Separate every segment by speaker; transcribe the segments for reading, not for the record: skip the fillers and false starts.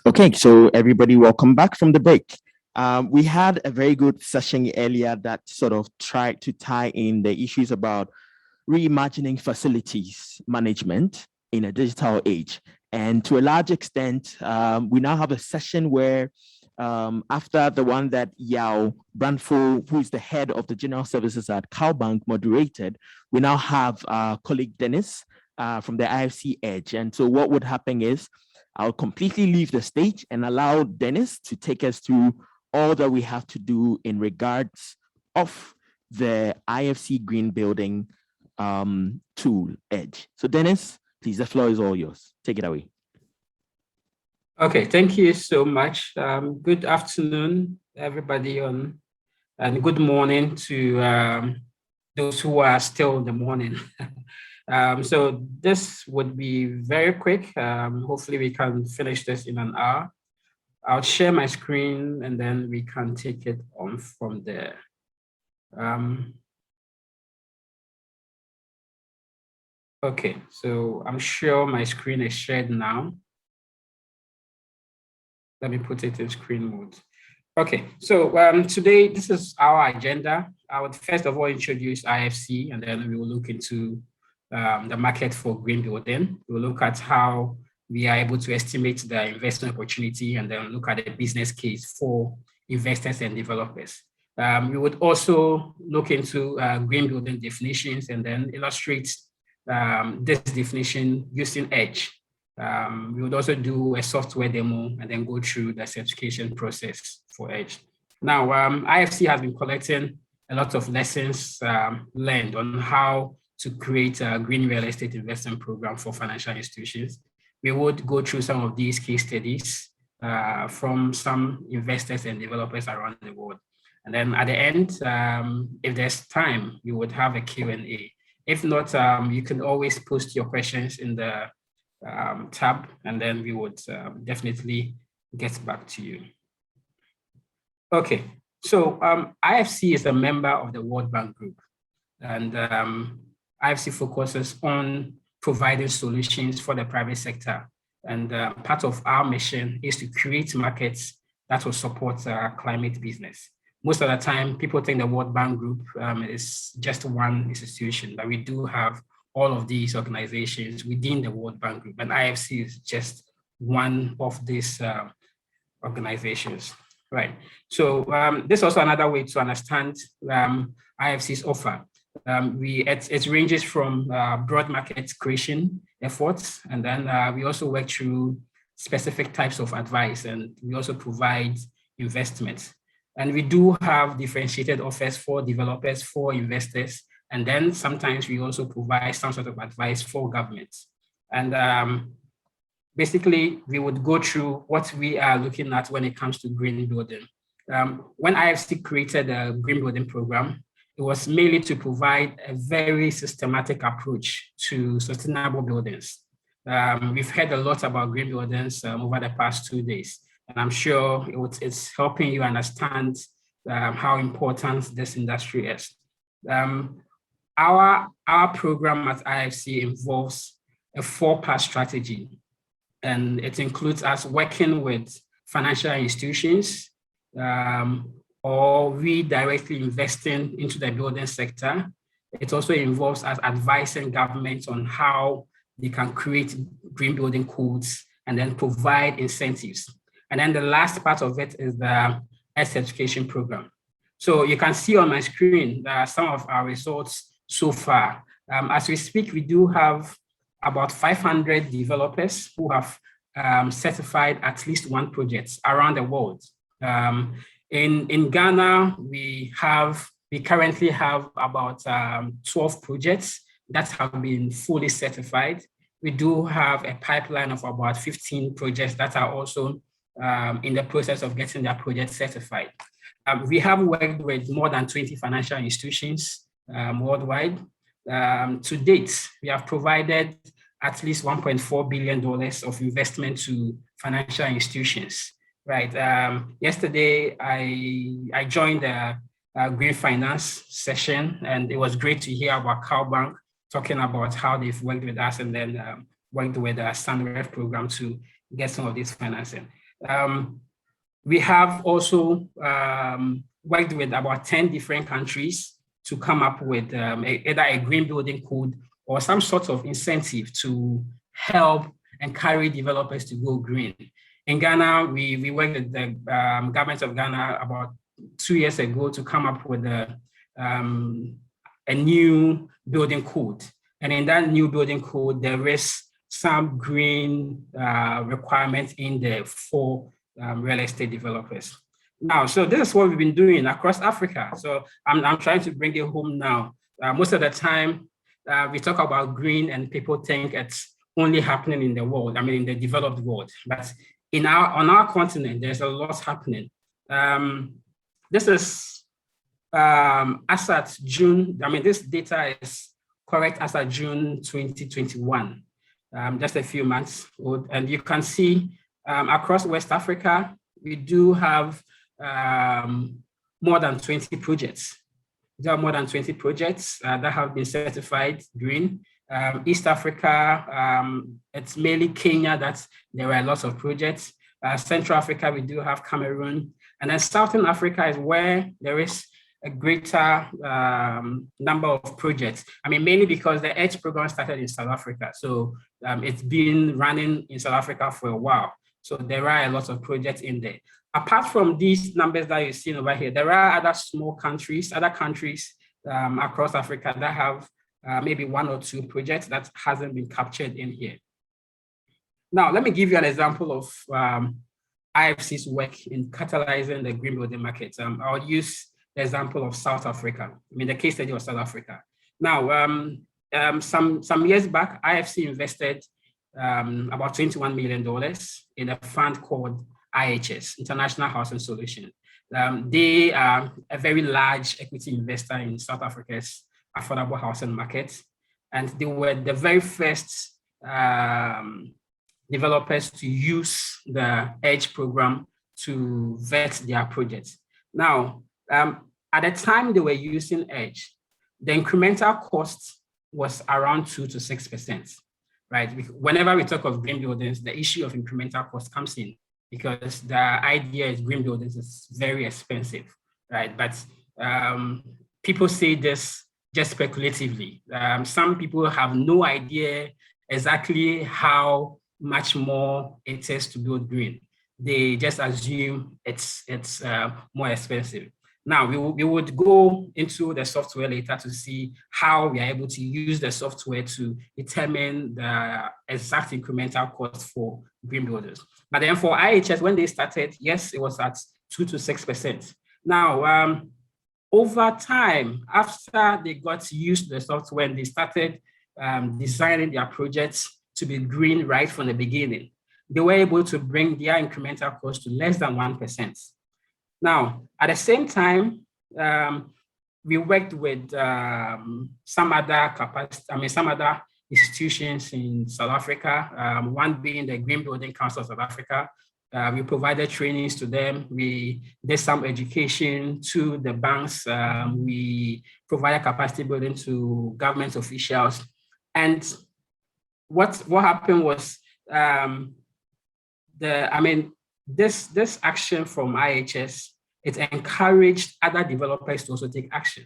Speaker 1: Okay, so everybody, welcome back from the break. We had a very good session earlier that sort of tried to tie in the issues about reimagining facilities management in a digital age. And to a large extent, we now have a session where after the one that Yao Brandful, who is the head of the general services at CalBank, moderated, we now have our colleague Dennis from the IFC Edge. And so what would happen is I'll completely leave the stage and allow Dennis to take us through all that we have to do in regards of the IFC Green Building tool Edge. So Dennis, please, the floor is all yours. Take it away.
Speaker 2: Okay, thank you so much. Good afternoon, everybody, and good morning to those who are still in the morning. So this would be very quick. Hopefully we can finish this in an hour. I'll share my screen and then we can take it on from there. Okay, so I'm sure my screen is shared now. Let me put it in screen mode. Okay, so today, this is our agenda. I would first of all introduce IFC, and then we will look into the market for green building. We'll look at how we are able to estimate the investment opportunity, and then look at the business case for investors and developers. We would also look into green building definitions and then illustrate this definition using Edge. We would also do a software demo and then go through the certification process for Edge. Now, IFC has been collecting a lot of lessons learned on how to create a green real estate investment program for financial institutions. We would go through some of these case studies from some investors and developers around the world. And then at the end, if there's time, we would have a Q&A. If not, you can always post your questions in the tab, and then we would definitely get back to you. Okay, so IFC is a member of the World Bank Group, and IFC focuses on providing solutions for the private sector. And part of our mission is to create markets that will support climate business. Most of the time, people think the World Bank Group is just one institution, but we do have all of these organizations within the World Bank Group, and IFC is just one of these organizations, right? So this is also another way to understand IFC's offer. It ranges from broad market creation efforts, and then we also work through specific types of advice, and we also provide investments. And we do have differentiated offers for developers, for investors, and then sometimes we also provide some sort of advice for governments. And basically, we would go through what we are looking at when it comes to green building. When IFC created a green building program, it was mainly to provide a very systematic approach to sustainable buildings. We've heard a lot about green buildings over the past 2 days, and I'm sure it's helping you understand how important this industry is. Our program at IFC involves a 4-part strategy, and it includes us working with financial institutions, or we directly investing into the building sector. It also involves us advising governments on how they can create green building codes and then provide incentives. And then the last part of it is the EDGE certification program. So you can see on my screen some of our results so far. As we speak, we do have about 500 developers who have certified at least one project around the world. In Ghana, we currently have about 12 projects that have been fully certified. We do have a pipeline of about 15 projects that are also in the process of getting their project certified. We have worked with more than 20 financial institutions worldwide. To date, we have provided at least $1.4 billion of investment to financial institutions. Right. Yesterday, I joined the Green Finance session, and it was great to hear about CalBank talking about how they've worked with us and then worked with the SunRef program to get some of this financing. We have also worked with about 10 different countries to come up with either a green building code or some sort of incentive to help encourage developers to go green. In Ghana, we worked with the government of Ghana about 2 years ago to come up with a new building code. And in that new building code, there is some green requirements in there for real estate developers. Now, so this is what we've been doing across Africa. So I'm trying to bring it home now. Most of the time, we talk about green and people think it's only happening in the world, I mean, in the developed world. But on our continent, there's a lot happening. This is as at June, I mean, this data is correct as at June 2021, just a few months old. And you can see across West Africa, we do have more than 20 projects. There are more than 20 projects that have been certified green. East Africa, it's mainly Kenya that there are lots of projects. Central Africa, we do have Cameroon. And then Southern Africa is where there is a greater number of projects. I mean, mainly because the EDGE program started in South Africa. So it's been running in South Africa for a while. So there are a lot of projects in there. Apart from these numbers that you're seeing over here, there are other small countries, other countries across Africa that have maybe 1 or 2 projects that hasn't been captured in here. Now, let me give you an example of IFC's work in catalyzing the green building market. I'll use the example of South Africa. I mean, the case study of South Africa. Now, some years back, IFC invested about $21 million in a fund called IHS, International Housing Solution. They are a very large equity investor in South Africa's affordable housing market. And they were the very first developers to use the EDGE program to vet their projects. Now, at the time they were using EDGE, the incremental cost was around 2 to 6%, right? Whenever we talk of green buildings, the issue of incremental cost comes in because the idea is green buildings is very expensive, right? But people say this just speculatively. Some people have no idea exactly how much more it is to build green. They just assume it's more expensive. Now, we would go into the software later to see how we are able to use the software to determine the exact incremental cost for green buildings. But then for IHS, when they started, yes, it was at 2 to 6%. Now, over time, after they got used to the software and they started designing their projects to be green right from the beginning, they were able to bring their incremental cost to less than 1%. Now, at the same time, we worked with some other institutions in South Africa, one being the Green Building Council of South Africa. We provided trainings to them. We did some education to the banks. We provided capacity building to government officials. And what happened was this action from IHS, it encouraged other developers to also take action,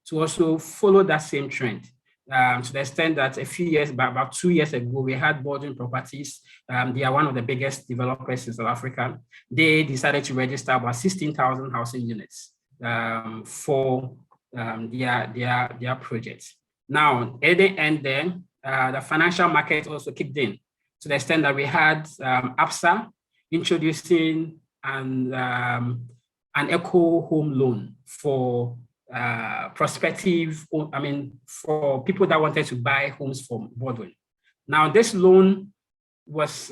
Speaker 2: to also follow that same trend. To the extent that about 2 years ago, we had Baldwin Properties. They are one of the biggest developers in South Africa. They decided to register about 16,000 housing units for their projects. Now, at the end there, the financial market also kicked in, to the extent that we had ABSA introducing an eco home loan for for people that wanted to buy homes from Baldwin. Now, this loan was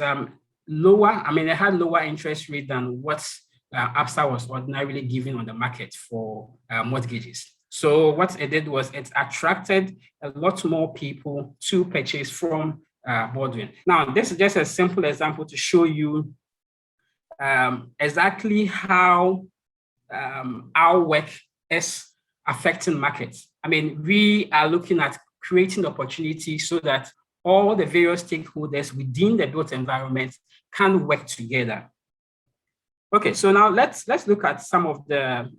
Speaker 2: lower. It had lower interest rate than what ABSA was ordinarily giving on the market for mortgages. So what it did was it attracted a lot more people to purchase from Baldwin. Now, this is just a simple example to show you exactly how our work is affecting markets. We are looking at creating opportunities so that all the various stakeholders within the built environment can work together. Okay, so now let's look at some of the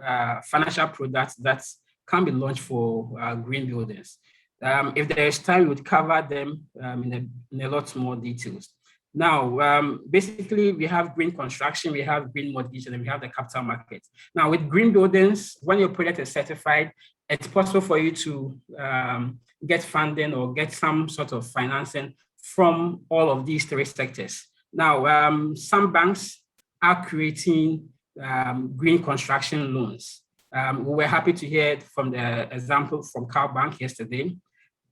Speaker 2: financial products that can be launched for green buildings. If there is time, we would cover them in a lot more details. Now, basically, we have green construction, we have green mortgage, and then we have the capital market. Now, with green buildings, when your project is certified, it's possible for you to get funding or get some sort of financing from all of these three sectors. Now, some banks are creating green construction loans. We were happy to hear from the example from Cal Bank yesterday.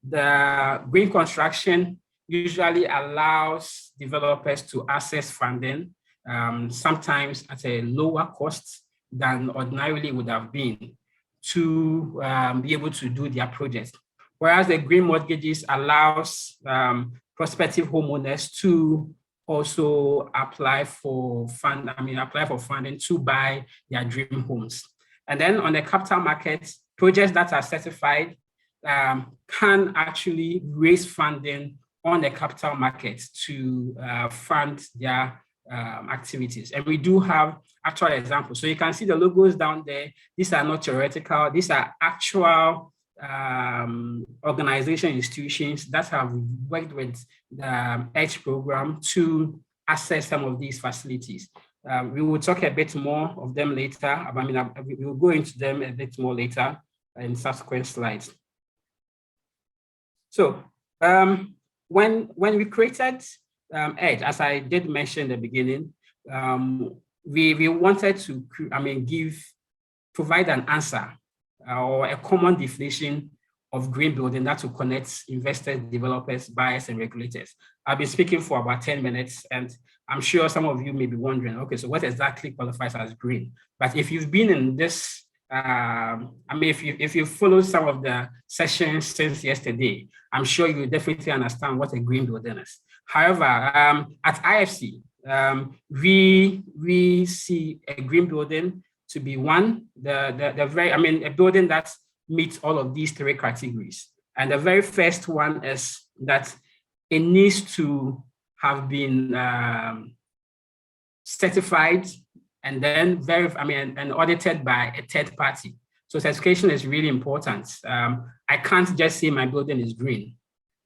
Speaker 2: The green construction usually allows developers to access funding, sometimes at a lower cost than ordinarily would have been, to be able to do their projects. Whereas the green mortgages allows prospective homeowners to also apply for funding to buy their dream homes. And then on the capital market, projects that are certified can actually raise funding on the capital market to fund their activities. And we do have actual examples. So you can see the logos down there. These are not theoretical. These are actual organization institutions that have worked with the EDGE program to access some of these facilities. We will talk a bit more of them later. We will go into them a bit more later in subsequent slides. So when we created EDGE, as I did mention in the beginning, we wanted to provide an answer or a common definition of green building that will connect investors, developers, buyers, and regulators. I've been speaking for about 10 minutes, and I'm sure some of you may be wondering, okay, so what exactly qualifies as green? But if you've been in this, if you follow some of the sessions since yesterday, I'm sure you definitely understand what a green building is. However, at IFC, we see a green building to be a building that meets all of these three categories. And the very first one is that it needs to have been certified and then and audited by a third party. So certification is really important. I can't just say my building is green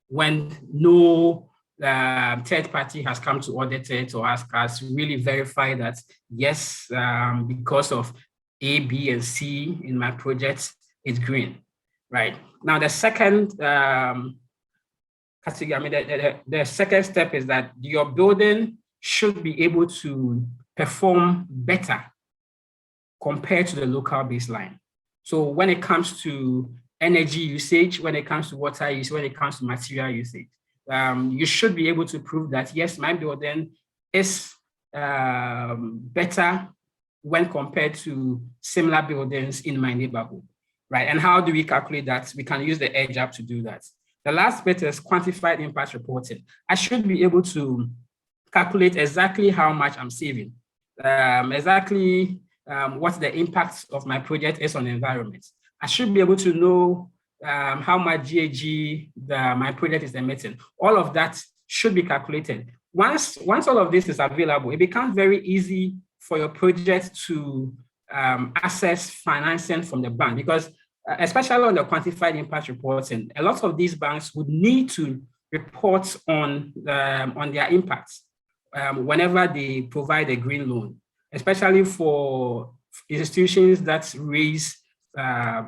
Speaker 2: when no third party has come to audit it or has really verified that, yes, because of A, B, and C in my project, it's green, right? Now, the second category, the second step is that your building should be able to perform better compared to the local baseline. So when it comes to energy usage, when it comes to water use, when it comes to material usage, you should be able to prove that, yes, my building is better when compared to similar buildings in my neighborhood, right? And how do we calculate that? We can use the EDGE app to do that. The last bit is quantified impact reporting. I should be able to calculate exactly how much I'm saving, exactly what the impact of my project is on the environment. I should be able to know how much GHG my project is emitting. All of that should be calculated. Once all of this is available, it becomes very easy for your project to access financing from the bank, because especially on the quantified impact reporting, a lot of these banks would need to report on their impacts whenever they provide a green loan, especially for institutions that raise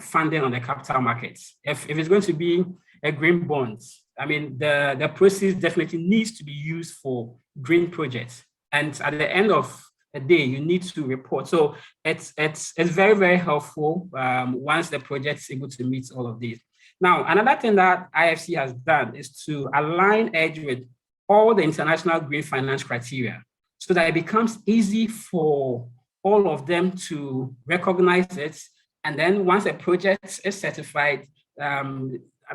Speaker 2: funding on the capital markets. If it's going to be a green bond, the proceeds definitely needs to be used for green projects. And at the end of the day, you need to report. So it's very, very helpful once the project is able to meet all of these. Now, another thing that IFC has done is to align EDGE with all the international green finance criteria so that it becomes easy for all of them to recognize it. And then once a project is certified,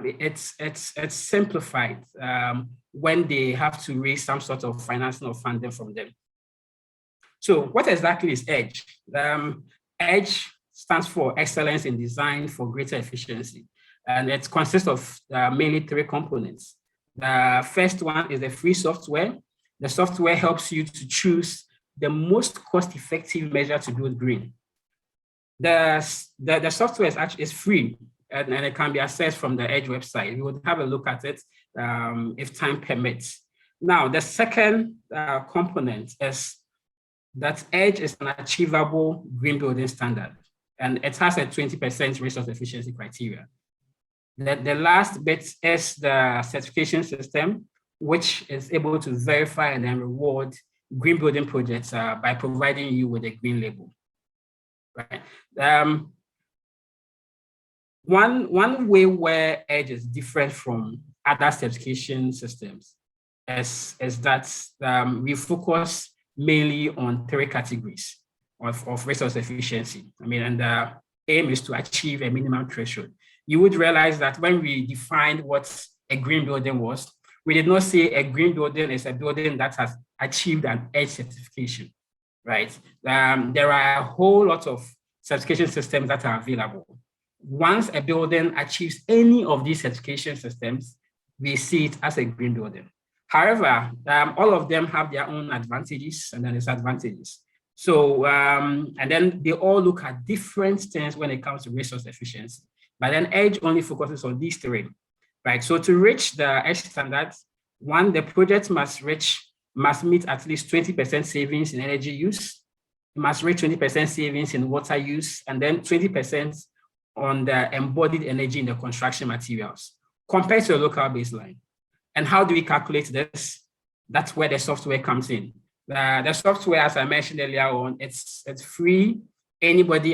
Speaker 2: it's simplified when they have to raise some sort of financing or funding from them. So what exactly is EDGE? EDGE stands for Excellence in Design for Greater Efficiency. And it consists of mainly three components. The first one is the free software. The software helps you to choose the most cost-effective measure to build green. The software is free, and it can be accessed from the Edge website. We would have a look at it if time permits. Now, the second component is that Edge is an achievable green building standard, and it has a 20% resource efficiency criteria. The last bit is the certification system, which is able to verify and then reward green building projects by providing you with a green label. Right. One way where Edge is different from other certification systems is that we focus mainly on 3 categories of resource efficiency. I mean, and the aim is to achieve a minimum threshold. You would realize that when we defined what a green building was, we did not say a green building is a building that has achieved an Edge certification, right? There are a whole lot of certification systems that are available. Once a building achieves any of these certification systems, we see it as a green building. However, all of them have their own advantages and then disadvantages. So, and then they all look at different things when it comes to resource efficiency. But then Edge only focuses on these 3, right? So to reach the Edge standards, 1, the project must meet at least 20% savings in energy use. It must reach 20% savings in water use, and then 20% on the embodied energy in the construction materials compared to a local baseline. And how do we calculate this? That's where the software comes in. The software, as I mentioned earlier on, it's free. Anybody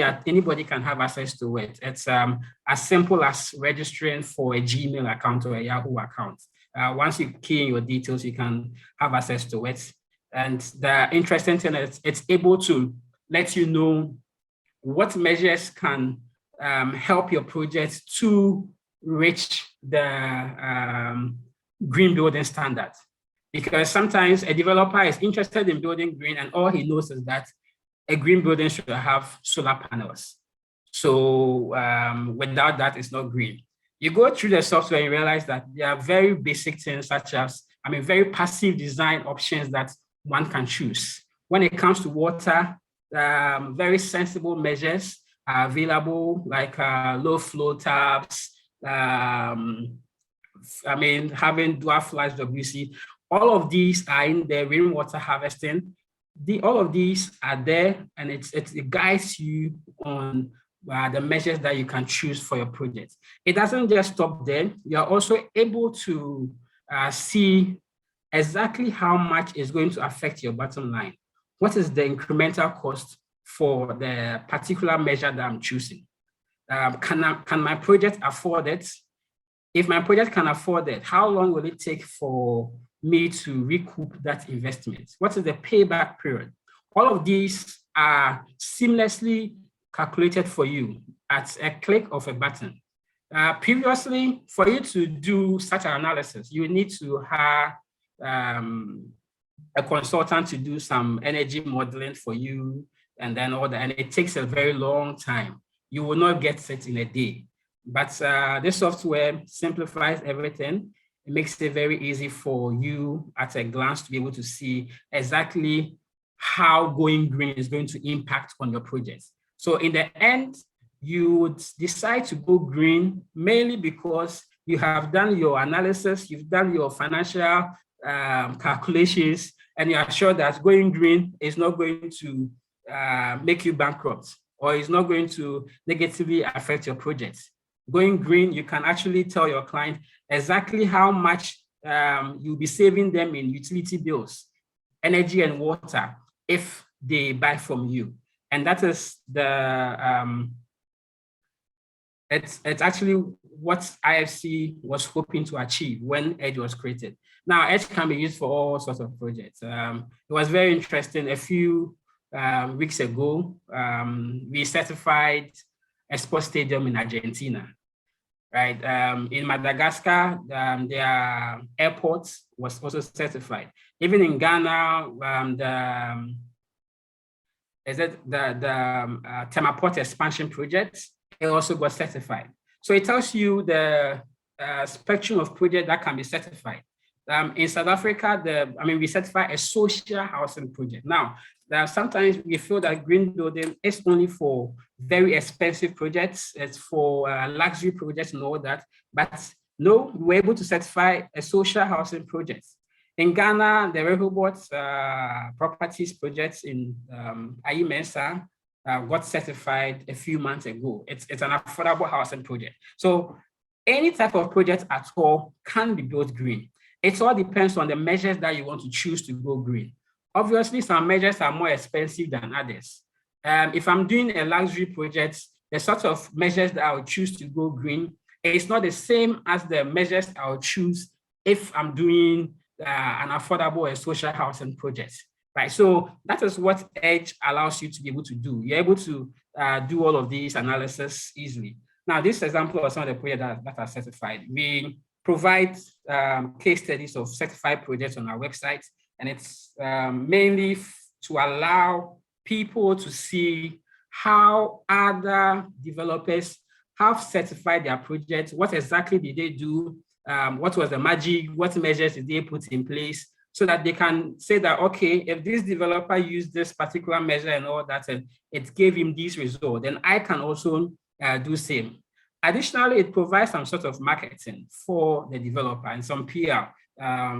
Speaker 2: can have access to it. It's as simple as registering for a Gmail account or a Yahoo account. Once you key in your details, you can have access to it. And the interesting thing is it's able to let you know what measures can help your project to reach the green building standard. Because sometimes a developer is interested in building green and all he knows is that a green building should have solar panels. So without that, it's not green. You go through the software and you realize that there are very basic things such as, very passive design options that one can choose. When it comes to water, very sensible measures are available, like low flow tabs, having dual flash WC. All of these are in the rainwater harvesting. All of these are there, and it guides you on the measures that you can choose for your project. It doesn't just stop there. You're also able to see exactly how much is going to affect your bottom line. What is the incremental cost for the particular measure that I'm choosing? Can my project afford it? If my project can afford it, how long will it take for me to recoup that investment? What is the payback period? All of these are seamlessly calculated for you at a click of a button. Previously, for you to do such an analysis, you need to hire a consultant to do some energy modeling for you, and then and it takes a very long time. You will not get it in a day. But this software simplifies everything. It makes it very easy for you at a glance to be able to see exactly how going green is going to impact on your project. So in the end, you would decide to go green mainly because you have done your analysis, you've done your financial calculations, and you are sure that going green is not going to make you bankrupt or is not going to negatively affect your project. Going green, you can actually tell your client exactly how much you'll be saving them in utility bills, energy and water if they buy from you. And that is it's actually what IFC was hoping to achieve when Edge was created. Now, Edge can be used for all sorts of projects. It was very interesting. A few weeks ago, we certified a sports stadium in Argentina, right? In Madagascar, their airport was also certified. Even in Ghana, the Temaport expansion project, it also got certified. So it tells you the spectrum of projects that can be certified. In South Africa, we certify a social housing project. Now, sometimes we feel that green building is only for very expensive projects, it's for luxury projects and all that. But no, we were able to certify a social housing project. In Ghana, the Rehoboth properties projects in Ayi Mensah got certified a few months ago. It's an affordable housing project. So any type of project at all can be built green. It all depends on the measures that you want to choose to go green. Obviously, some measures are more expensive than others. If I'm doing a luxury project, the sort of measures that I would choose to go green is not the same as the measures I would choose if I'm doing an affordable and social housing project, right? So that is what EDGE allows you to be able to do. You're able to do all of these analysis easily. Now, this example of some of the projects that are certified, we provide case studies of certified projects on our website, and it's mainly to allow people to see how other developers have certified their projects, what exactly did they do, what was the magic, what measures did they put in place, so that they can say that, okay, if this developer used this particular measure and all that, and it gave him this result, then I can also do same. Additionally, it provides some sort of marketing for the developer and some PR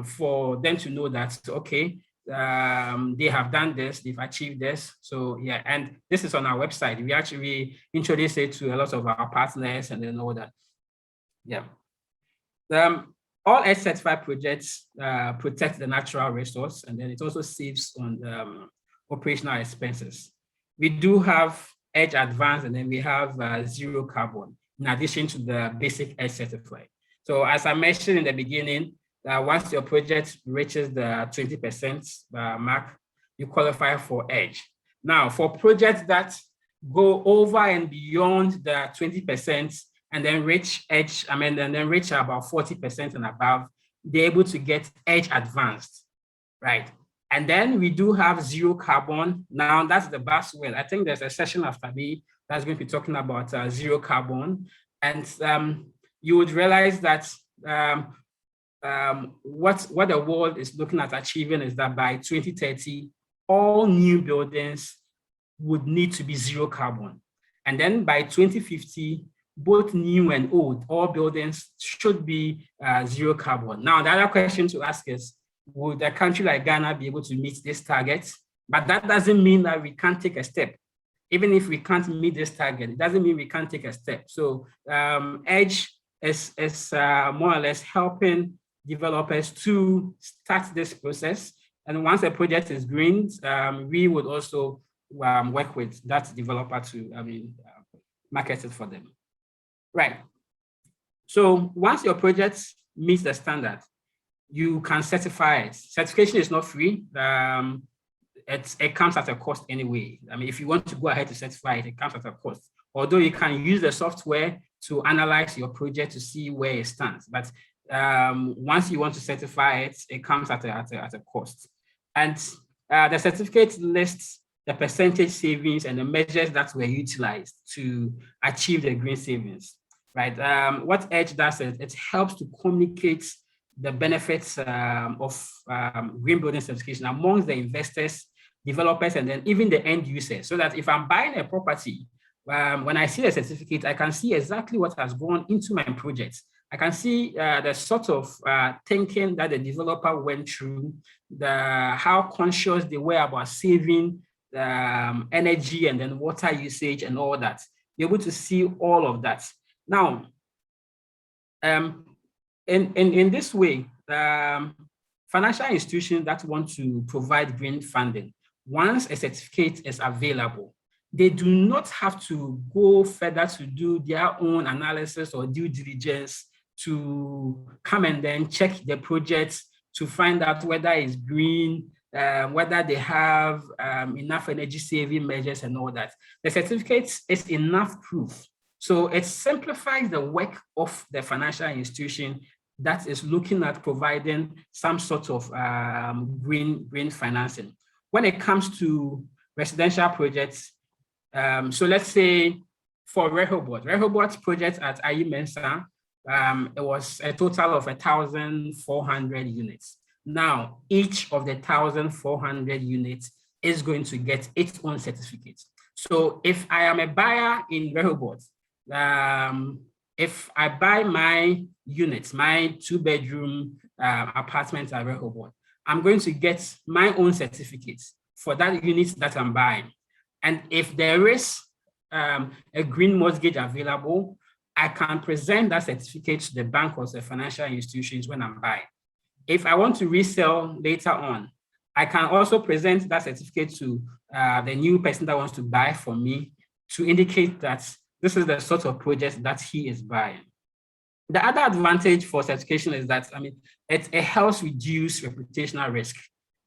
Speaker 2: for them to know that, okay, they have done this, they've achieved this. So yeah, and this is on our website. We actually introduce it to a lot of our partners and then all that. Yeah. All EDGE certified projects protect the natural resource, and then it also saves on operational expenses. We do have EDGE Advanced, and then we have zero carbon, in addition to the basic EDGE certified. So as I mentioned in the beginning, once your project reaches the 20% mark, you qualify for EDGE. Now, for projects that go over and beyond the 20%, and then reach EDGE, and then reach about 40% and above, they're able to get EDGE Advanced, right? And then we do have zero carbon. Now that's the buzzword. I think there's a session after me that's going to be talking about zero carbon. And you would realize that what the world is looking at achieving is that by 2030, all new buildings would need to be zero carbon. And then by 2050, both new and old, all buildings should be zero carbon. Now, the other question to ask is, would a country like Ghana be able to meet this target? But that doesn't mean that we can't take a step. Even if we can't meet this target, it doesn't mean we can't take a step. So EDGE is more or less helping developers to start this process. And once a project is green, we would also work with that developer to market it for them. Right. So once your project meets the standard, you can certify it. Certification is not free. It comes at a cost anyway. If you want to go ahead to certify it, it comes at a cost. Although you can use the software to analyze your project to see where it stands. But once you want to certify it, it comes at a cost. And the certificate lists the percentage savings and the measures that were utilized to achieve the green savings. Right. What EDGE does is it helps to communicate the benefits of green building certification amongst the investors, developers, and then even the end users. So that if I'm buying a property, when I see a certificate, I can see exactly what has gone into my project. I can see the sort of thinking that the developer went through, how conscious they were about saving energy and then water usage and all that. You're able to see all of that. Now, in this way, financial institutions that want to provide green funding, once a certificate is available, they do not have to go further to do their own analysis or due diligence to come and then check the projects to find out whether it's green, whether they have enough energy saving measures and all that. The certificate is enough proof. So it simplifies the work of the financial institution that is looking at providing some sort of green financing. When it comes to residential projects, so let's say for Rehoboth project at Ayi Mensah, it was a total of 1,400 units. Now, each of the 1,400 units is going to get its own certificate. So if I am a buyer in Rehoboth, if I buy my unit, my 2-bedroom apartment at Rehoboth, I'm going to get my own certificate for that unit that I'm buying. And if there is a green mortgage available, I can present that certificate to the bank or the financial institutions when I'm buying. If I want to resell later on, I can also present that certificate to the new person that wants to buy from me to indicate that this is the sort of project that he is buying. The other advantage for certification is that, it helps reduce reputational risk,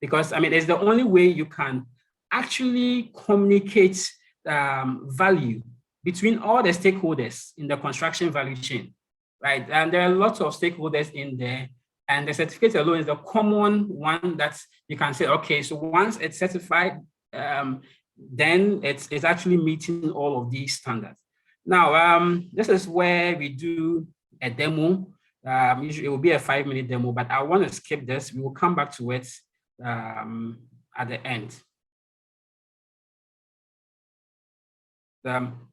Speaker 2: because, it's the only way you can actually communicate value between all the stakeholders in the construction value chain, right? And there are lots of stakeholders in there, and the certificate alone is the common one that you can say, okay, so once it's certified, then it's actually meeting all of these standards. Now, this is where we do a demo. Usually it will be a 5-minute demo, but I want to skip this. We will come back to it at the end.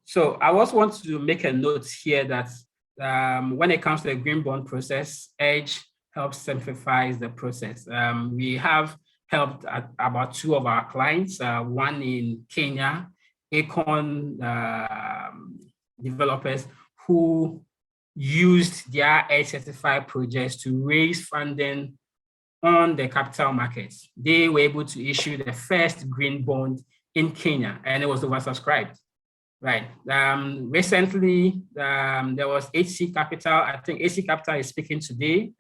Speaker 2: So I also want to make a note here that when it comes to the green bond process, EDGE helps simplify the process. We have helped about 2 of our clients, one in Kenya, Acorn developers, who used their EDGE certified projects to raise funding on the capital markets. They were able to issue the first green bond in Kenya, and it was oversubscribed. Right. Recently, there was HC Capital. I think HC Capital is speaking today.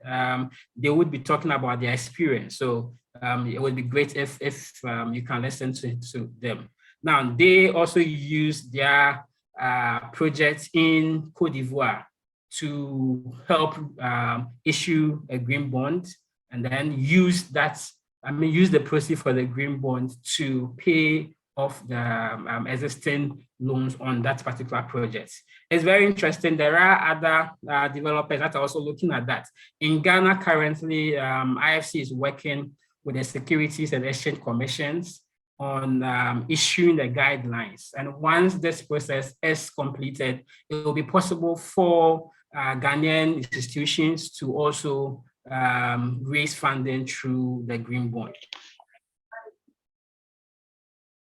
Speaker 2: They would be talking about their experience. So it would be great if you can listen to them. Now, they also use their project in Cote d'Ivoire to help issue a green bond, and then use the proceeds for the green bond to pay off the existing loans on that particular project. It's very interesting. There are other developers that are also looking at that. In Ghana currently, IFC is working with the Securities and Exchange Commissions on issuing the guidelines. And once this process is completed, it will be possible for Ghanaian institutions to also raise funding through the green bond.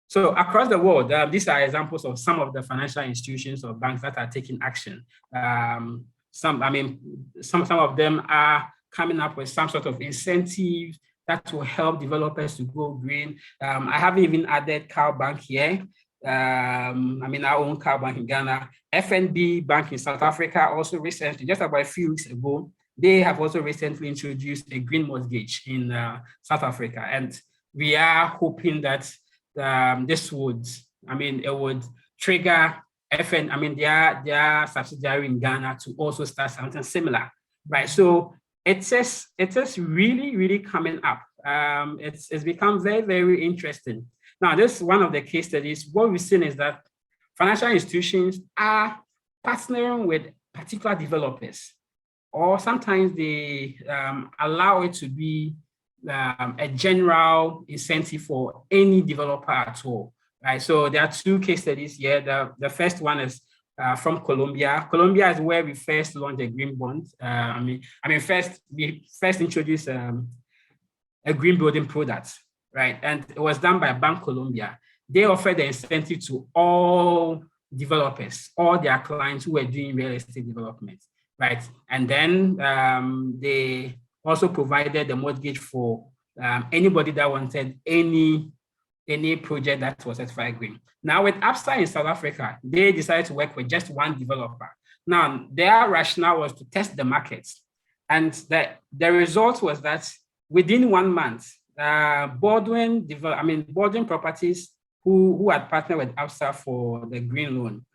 Speaker 2: So across the world, these are examples of some of the financial institutions or banks that are taking action. Some of them are coming up with some sort of incentive that will help developers to go green. I haven't even added Cow Bank here. Our own Cow Bank in Ghana. FNB Bank in South Africa also recently, just about a few weeks ago, they have also recently introduced a green mortgage in South Africa. And we are hoping that this would, it would trigger their subsidiary in Ghana to also start something similar, right? So it is really, really coming up. It's become very, very interesting. Now, this is one of the case studies. What we've seen is that financial institutions are partnering with particular developers, or sometimes they allow it to be a general incentive for any developer at all, right? So there are 2 case studies here. The first one is from Colombia. Colombia is where we first launched a green bond. We first introduced a green building product, right? And it was done by Bancolombia. They offered the incentive to all developers, all their clients who were doing real estate development, right? And then they also provided the mortgage for anybody that wanted any project that was certified green. Now with Absa in South Africa, they decided to work with just one developer. Now their rationale was to test the markets. And the result was that within 1 month, Baldwin Properties, who had partnered with Absa for the green loan,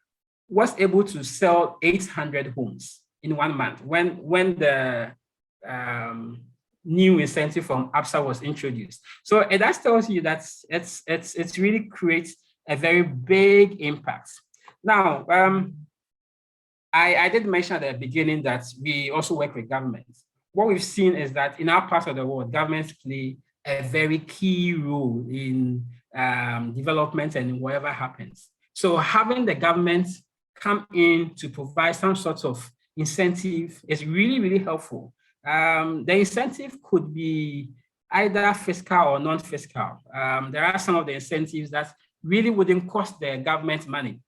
Speaker 2: was able to sell 800 homes in 1 month when the new incentive from Absa was introduced. So that tells you that it's really creates a very big impact. Now, I did mention at the beginning that we also work with governments. What we've seen is that in our parts of the world, governments play a very key role in development and in whatever happens. So having the government come in to provide some sort of incentive is really, really helpful. The incentive could be either fiscal or non-fiscal. There are some of the incentives that really wouldn't cost the government money.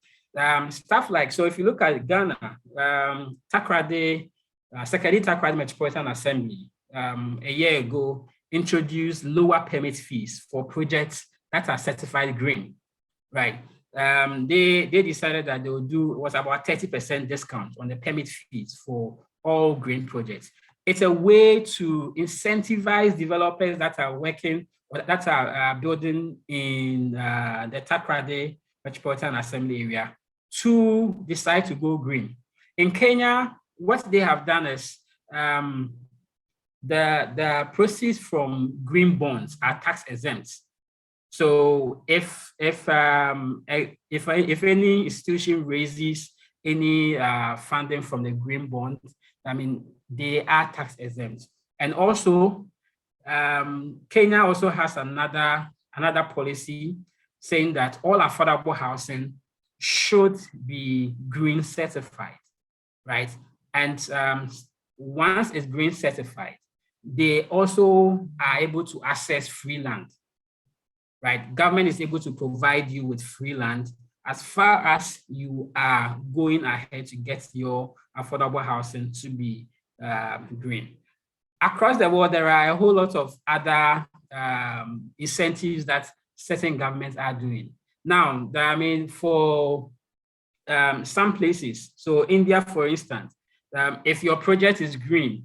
Speaker 2: Stuff like, so if you look at Ghana, Takoradi, Sekedi Takoradi Metropolitan Assembly, a year ago, introduced lower permit fees for projects that are certified green, right? They decided that they would do, was about 30% discount on the permit fees for all green projects. It's a way to incentivize developers that are working, or that are building in the Takoradi Metropolitan Assembly area to decide to go green. In Kenya, what they have done is the proceeds from green bonds are tax exempt. So if any institution raises any funding from the green bond, I mean, they are tax exempt. And also, Kenya also has another policy saying that all affordable housing should be green certified, right? And once it's green certified, they also are able to access free land, right? Government is able to provide you with free land as far as you are going ahead to get your affordable housing to be green. Across the world, there are a whole lot of other incentives that certain governments are doing. Now, I mean, for some places, so India, for instance, if your project is green,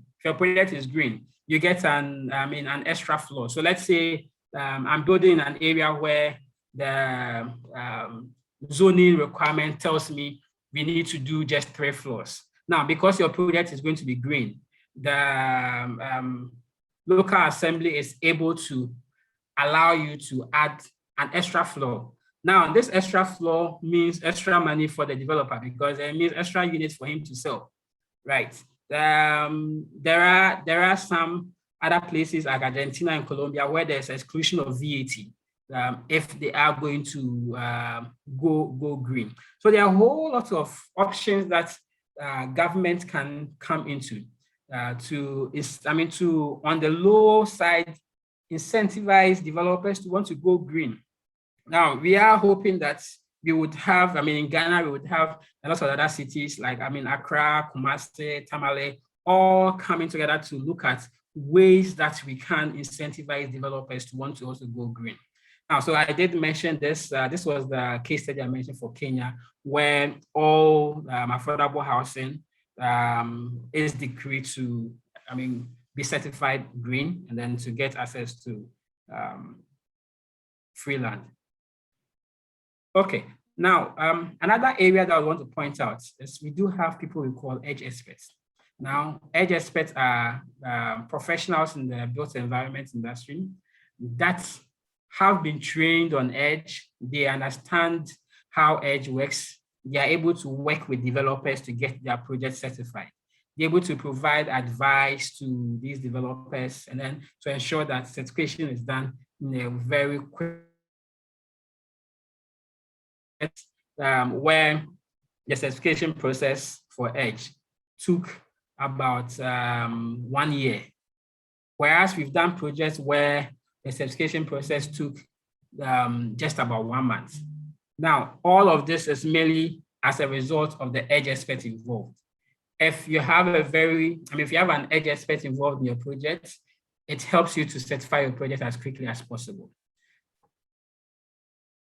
Speaker 2: you get an extra floor. So let's say I'm building in an area where the zoning requirement tells me we need to do just 3 floors. Now, because your project is going to be green, the local assembly is able to allow you to add an extra floor. Now, this extra floor means extra money for the developer because it means extra units for him to sell, right? There are some other places like Argentina and Colombia where there's exclusion of VAT if they are going to go green. So there are a whole lot of options that government can come into to on the low side incentivize developers to want to go green. Now, we are hoping that we would have, in Ghana, we would have a lot of other cities like, Accra, Kumasi, Tamale, all coming together to look at ways that we can incentivize developers to want to also go green. Now, so I did mention this. This was the case study I mentioned for Kenya, where all affordable housing is decreed to, be certified green and then to get access to free land. Okay, now another area that I want to point out is we do have people we call edge experts. Now, edge experts are professionals in the built environment industry that have been trained on edge. They understand how edge works. They are able to work with developers to get their project certified. They're able to provide advice to these developers and then to ensure that certification is done in a very quick where the certification process for edge took about 1 year, whereas we've done projects where the certification process took just about 1 month. Now, all of this is merely as a result of the edge expert involved. If you have if you have an edge expert involved in your project, it helps you to certify your project as quickly as possible.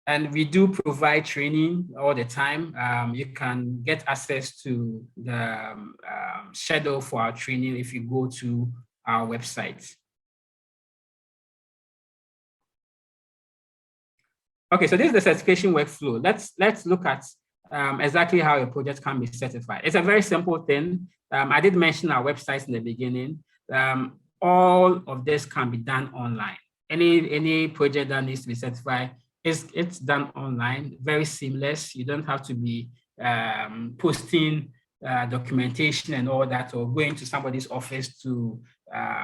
Speaker 2: And we do provide training all the time. You can get access to the schedule for our training if you go to our website. Okay, so this is the certification workflow. Let's look at exactly how a project can be certified. It's a very simple thing. I did mention our websites in the beginning. All of this can be done online. Any project that needs to be certified, it's done online, very seamless. You don't have to be posting documentation and all that, or going to somebody's office to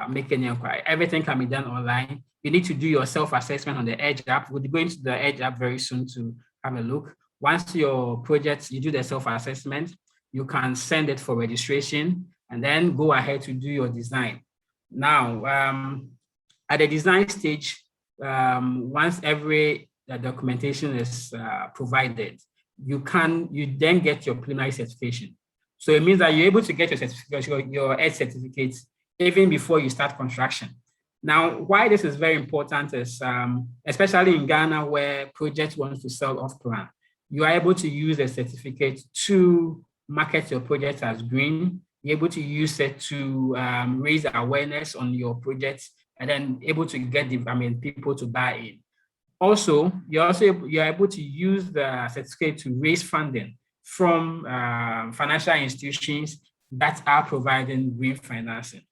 Speaker 2: make any inquiry. Everything can be done online. You need to do your self-assessment on the Edge app. We'll be going to the Edge app very soon to have a look. Once your project, you do the self-assessment, you can send it for registration and then go ahead to do your design. Now, at the design stage, once every documentation is provided, you then get your preliminary certification. So it means that you're able to get your certificate, your Edge certificate, even before you start construction. Now, why this is very important is, especially in Ghana, where projects want to sell off plan, you are able to use a certificate to market your project as green. You're able to use it to raise awareness on your project, and then able to get people to buy in. Also, you're able to use the certificate to raise funding from financial institutions that are providing green financing.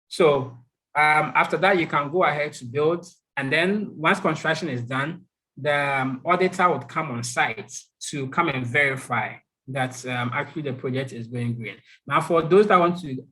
Speaker 2: So after that, you can go ahead to build. And then once construction is done, the auditor would come on site to come and verify that actually the project is going green. Now, for those that want to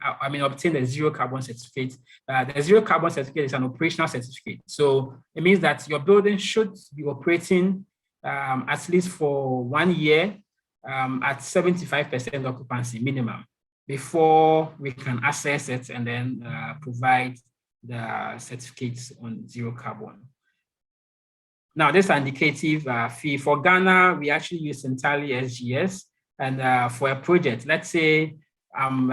Speaker 2: obtain the zero carbon certificate, the zero carbon certificate is an operational certificate. So it means that your building should be operating at least for 1 year at 75% occupancy minimum before we can assess it and then provide the certificates on zero carbon. Now, this indicative fee for Ghana, we actually use entirely SGS. And for a project, let's say I'm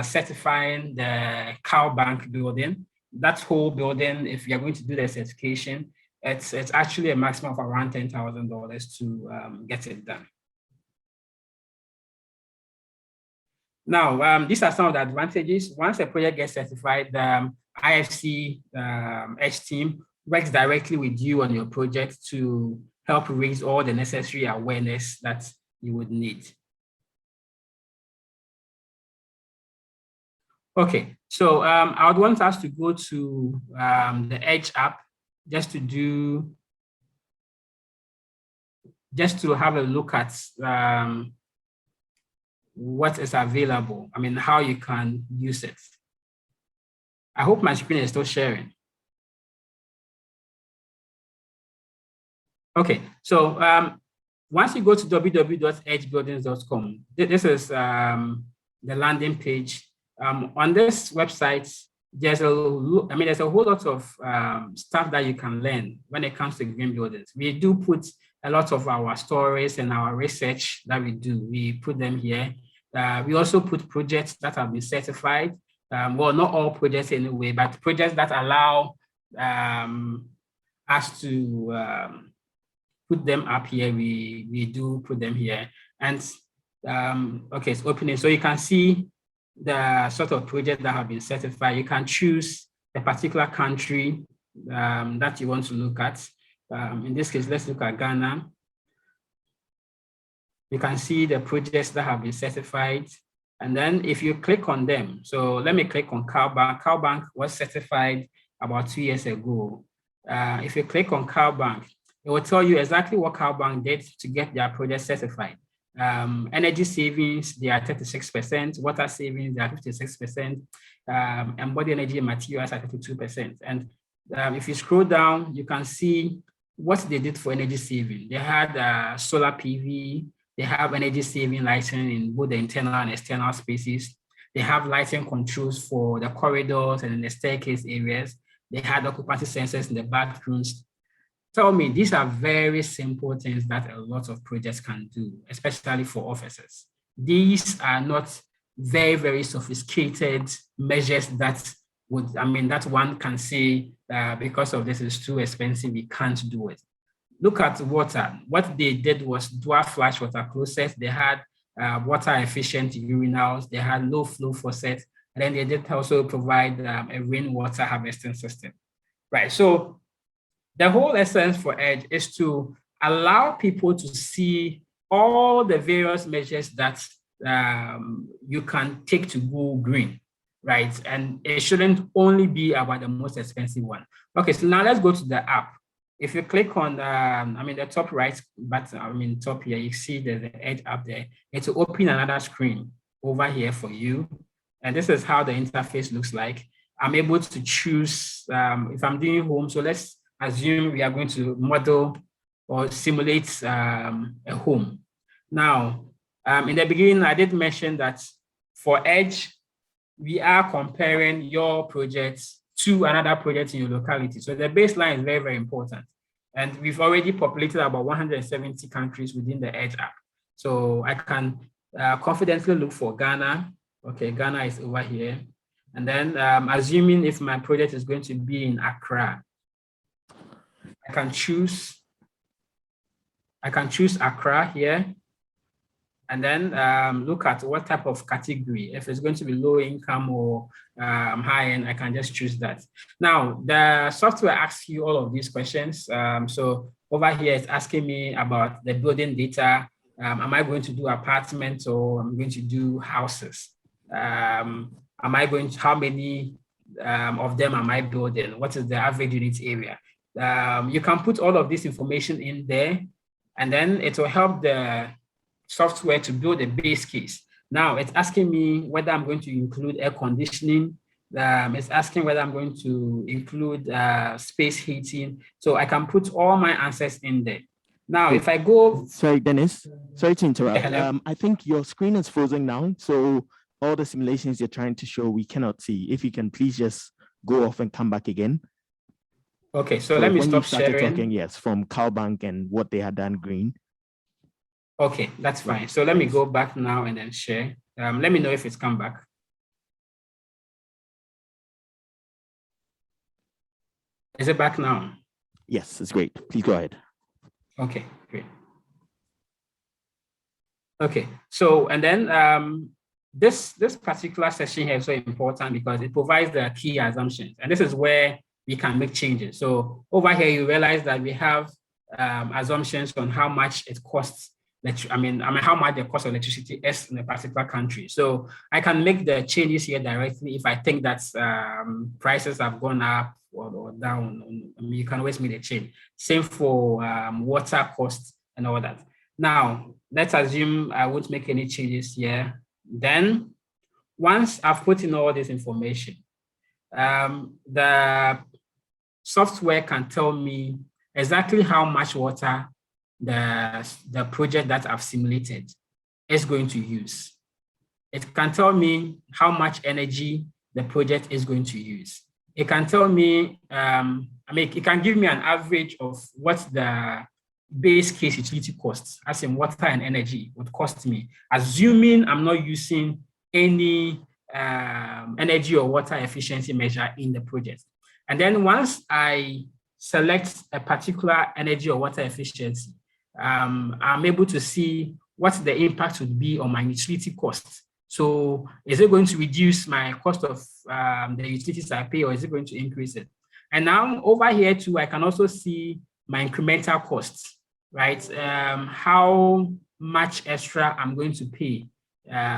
Speaker 2: certifying the Cow Bank building. That whole building, if you're going to do the certification, it's actually a maximum of around $10,000 to get it done. Now, these are some of the advantages. Once a project gets certified, the IFC Edge team works directly with you on your project to help raise all the necessary awareness that you would need. Okay, so I would want us to go to the Edge app just to have a look at what is available. How you can use it. I hope my screen is still sharing. Okay, so once you go to www.edgebuildings.com, this is the landing page. On this website, there's a whole lot of stuff that you can learn when it comes to green buildings. We do put a lot of our stories and our research that we do. We put them here. We also put projects that have been certified. Well, not all projects anyway, but projects that allow us to put them up here. We do put them here. And okay, it's opening. So you can see the sort of project that have been certified. You can choose a particular country that you want to look at. In this case, let's look at Ghana. You can see the projects that have been certified. And then if you click on them, so let me click on Cow Bank. Cow Bank was certified about 2 years ago. If you click on Cow Bank, it will tell you exactly what Cow Bank did to get their project certified. Energy savings, they are 36%, water savings, they are 56%, embodied energy and materials are 52%. And if you scroll down, you can see what they did for energy saving. They had solar PV, they have energy saving lighting in both the internal and external spaces. They have lighting controls for the corridors and in the staircase areas. They had occupancy sensors in the bathrooms. Tell me, these are very simple things that a lot of projects can do, especially for offices. These are not very, very sophisticated measures that would, that one can say because of this is too expensive, we can't do it. Look at water. What they did was dual flash water closets. They had water efficient urinals. They had low flow faucets. And then they did also provide a rainwater harvesting system, right? So the whole essence for Edge is to allow people to see all the various measures that you can take to go green, right? And it shouldn't only be about the most expensive one. Okay, so now let's go to the app. If you click on the top right button, top here, you see the Edge app there. It will open another screen. over here for you. And this is how the interface looks like. I'm able to choose if I'm doing home. So let's assume we are going to model or simulate a home. Now, in the beginning, I did mention that for Edge, we are comparing your project to another project in your locality. So the baseline is very, very important. And we've already populated about 170 countries within the Edge app. So I can confidently look for Ghana. Okay, Ghana is over here. And then assuming if my project is going to be in Accra, I can choose Accra here, and then look at what type of category. If it's going to be low income or high end, I can just choose that. Now, the software asks you all of these questions. So over here, it's asking me about the building data. Am I going to do apartments or I'm going to do houses? How many of them am I building? What is the average unit area? You can put all of this information in there, and then it will help the software to build a base case. Now it's asking me whether I'm going to include air conditioning. It's asking whether I'm going to include space heating. So I can put all my answers in there. Now, if I go...
Speaker 1: Sorry, Dennis, sorry to interrupt. I think your screen is frozen now. So all the simulations you're trying to show, we cannot see. If you can please just go off and come back again.
Speaker 2: Okay, so let me stop sharing.
Speaker 1: Talking, yes, from CalBank and what they had done green.
Speaker 2: Okay, that's fine. So let me go back now and then share. Let me know if it's come back. Is it back now?
Speaker 1: Yes, it's great. Please go ahead.
Speaker 2: Okay, great. Okay, so and then this particular session here is so important because it provides the key assumptions, and this is where we can make changes. So over here, you realize that we have assumptions on how much it costs. How much the cost of electricity is in a particular country. So I can make the changes here directly if I think that prices have gone up or down. You can always make a change. Same for water costs and all that. Now, let's assume I won't make any changes here. Then, once I've put in all this information, the software can tell me exactly how much water the project that I've simulated is going to use. It can tell me how much energy the project is going to use. It can tell me, it can give me an average of what the base case utility costs, as in water and energy, would cost me, assuming I'm not using any energy or water efficiency measure in the project. And then once I select a particular energy or water efficiency, I'm able to see what the impact would be on my utility costs. So is it going to reduce my cost of the utilities I pay, or is it going to increase it? And now over here too, I can also see my incremental costs, right? How much extra I'm going to pay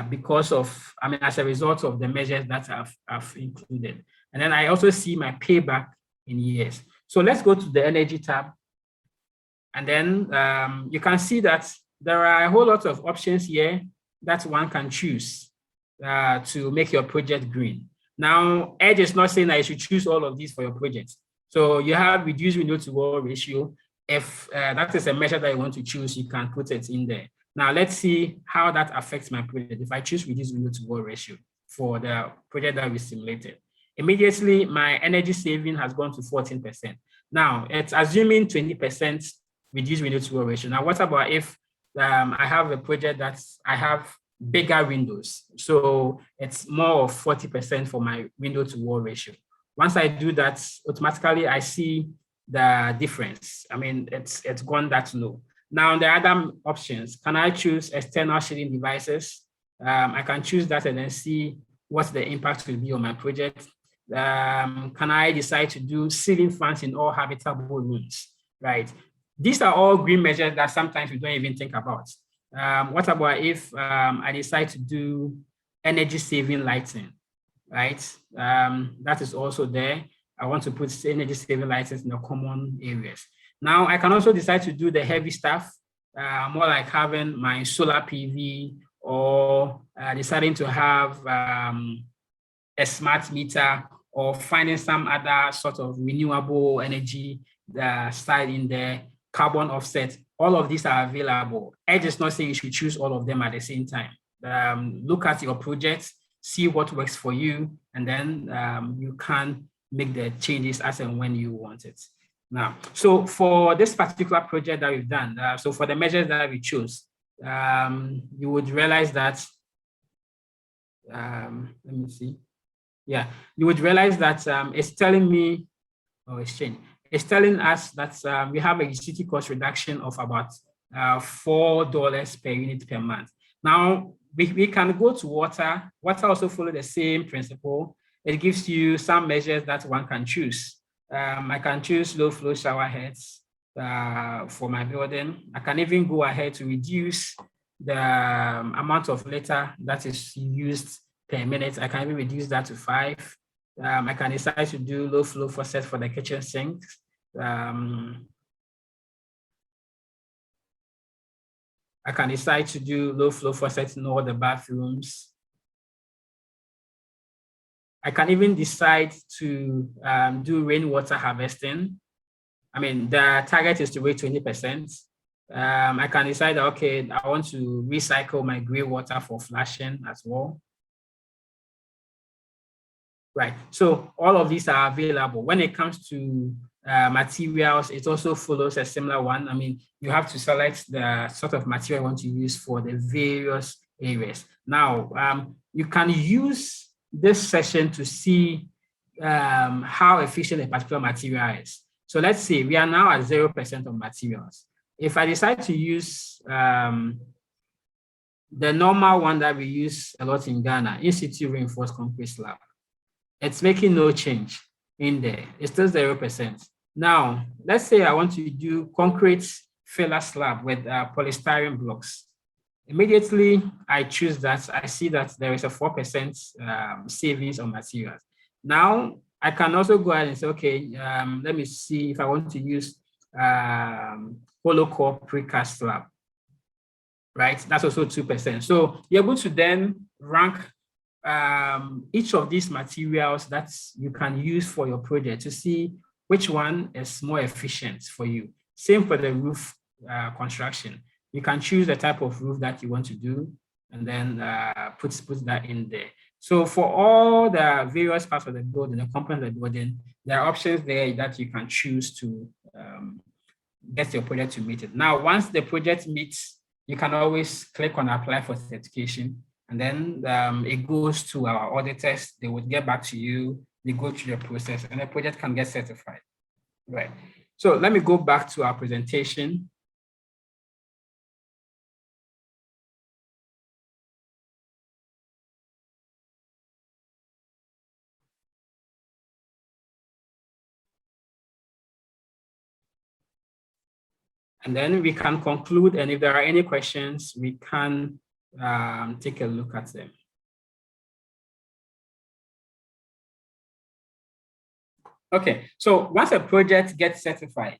Speaker 2: because of, as a result of the measures that I've included. And then I also see my payback in years. So let's go to the energy tab. And then you can see that there are a whole lot of options here that one can choose to make your project green. Now, Edge is not saying that you should choose all of these for your project. So you have reduced window to wall ratio. If that is a measure that you want to choose, you can put it in there. Now, let's see how that affects my project. If I choose reduce window to wall ratio for the project that we simulated, immediately my energy saving has gone to 14%. Now, it's assuming 20% reduce window to wall ratio. Now, what about if I have a project that I have bigger windows? So it's more of 40% for my window to wall ratio. Once I do that, automatically I see the difference. It's gone that low. Now, the other options, can I choose external shading devices? I can choose that and then see what the impact will be on my project. Can I decide to do ceiling fans in all habitable rooms, right? These are all green measures that sometimes we don't even think about. What about if I decide to do energy saving lighting, right? That is also there. I want to put energy saving lights in the common areas. Now, I can also decide to do the heavy stuff, more like having my solar PV or deciding to have a smart meter, or finding some other sort of renewable energy side in there, carbon offset. All of these are available. Edge is not saying you should choose all of them at the same time. Look at your projects, see what works for you, and then you can make the changes as and when you want it. Now, so for this particular project that we've done, so for the measures that we chose, you would realize that, let me see. Yeah, you would realize that it's telling me, it's telling us that we have a utility cost reduction of about $4 per unit per month. Now, we can go to water. Water also follow the same principle. It gives you some measures that one can choose. I can choose low flow shower heads for my building. I can even go ahead to reduce the amount of liter that is used per minute. I can even reduce that to 5. I can decide to do low flow faucet for the kitchen sinks. I can decide to do low flow faucets in all the bathrooms. I can even decide to do rainwater harvesting. I mean, the target is to wait 20%. I can decide, okay, I want to recycle my gray water for flashing as well. Right, so all of these are available. When it comes to materials, it also follows a similar one. I mean, you have to select the sort of material you want to use for the various areas. Now, you can use this session to see how efficient a particular material is. So let's say we are now at 0% of materials. If I decide to use the normal one that we use a lot in Ghana, in-situ reinforced concrete slab, it's making no change in there. It's still 0%. Now, let's say I want to do concrete filler slab with polystyrene blocks. Immediately, I choose that. I see that there is a 4% savings on materials. Now, I can also go ahead and say, okay, let me see if I want to use hollow core precast slab, right? That's also 2%. So you're able to then rank each of these materials that you can use for your project to see which one is more efficient for you. Same for the roof construction. You can choose the type of roof that you want to do and then put that in there. So for all the various parts of the building, the components of the building, there are options there that you can choose to get your project to meet it. Now, once the project meets, you can always click on apply for certification, and then it goes to our auditors. They would get back to you, they go through the process, and the project can get certified. Right. So let me go back to our presentation. And then we can conclude, and if there are any questions, we can take a look at them. Okay, so once a project gets certified,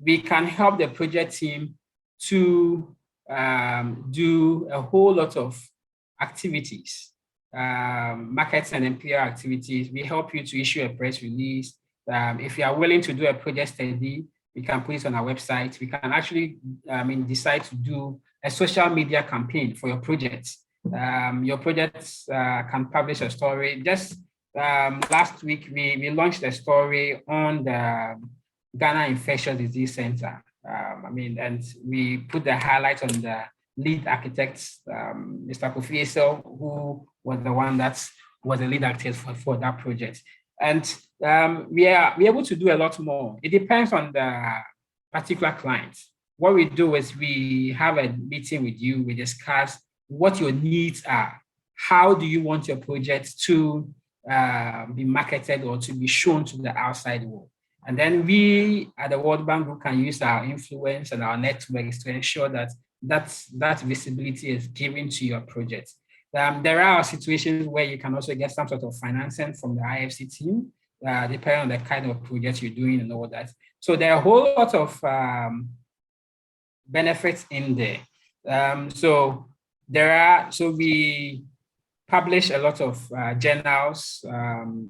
Speaker 2: we can help the project team to do a whole lot of activities, markets and MPR activities. We help you to issue a press release. If you are willing to do a project study, we can put it on our website. We can actually decide to do a social media campaign for your project. Your projects can publish a story. Just last week, we launched a story on the Ghana Infectious Disease Center. And we put the highlight on the lead architect, Mr. Kofi Esel, who was the one that was the lead architect for that project. And we are able to do a lot more. It depends on the particular client. What we do is we have a meeting with you, we discuss what your needs are. How do you want your project to be marketed or to be shown to the outside world? And then we at the World Bank Group can use our influence and our networks to ensure that that visibility is given to your project. There are situations where you can also get some sort of financing from the IFC team, depending on the kind of project you're doing and all that. So there are a whole lot of benefits in there. So So we publish a lot of journals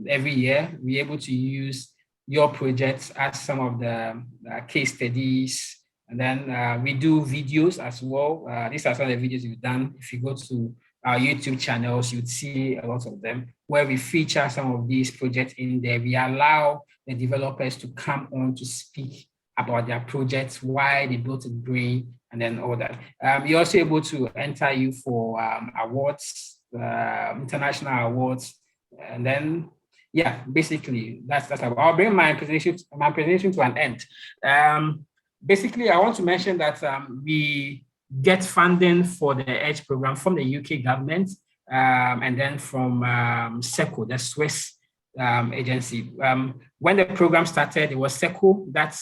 Speaker 2: every year. We're able to use your projects as some of the case studies. And then we do videos as well. These are some of the videos we've done. If you go to our YouTube channels, you'd see a lot of them where we feature some of these projects in there. We allow the developers to come on to speak about their projects, why they built a brain, and then all that. You're also able to enter you for awards, international awards, and then yeah, basically that's about. I'll bring my presentation to an end. Basically, I want to mention that we get funding for the EDGE program from the UK government, and then from SECO, the Swiss agency. When the program started, it was SECO that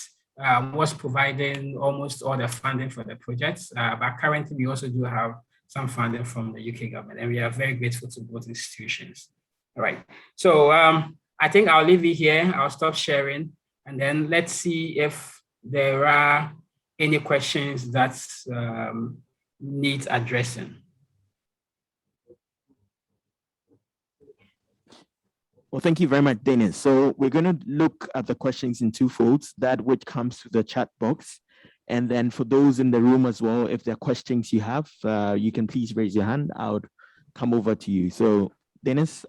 Speaker 2: was providing almost all the funding for the projects, but currently we also do have some funding from the UK government, and we are very grateful to both institutions. All right, so I think I'll leave it here. I'll stop sharing, and then let's see if there are any questions that need addressing.
Speaker 1: Well, thank you very much, Dennis. So we're going to look at the questions in two folds, that which comes to the chat box. And then for those in the room as well, if there are questions you have, you can please raise your hand. I'll come over to you. So Dennis,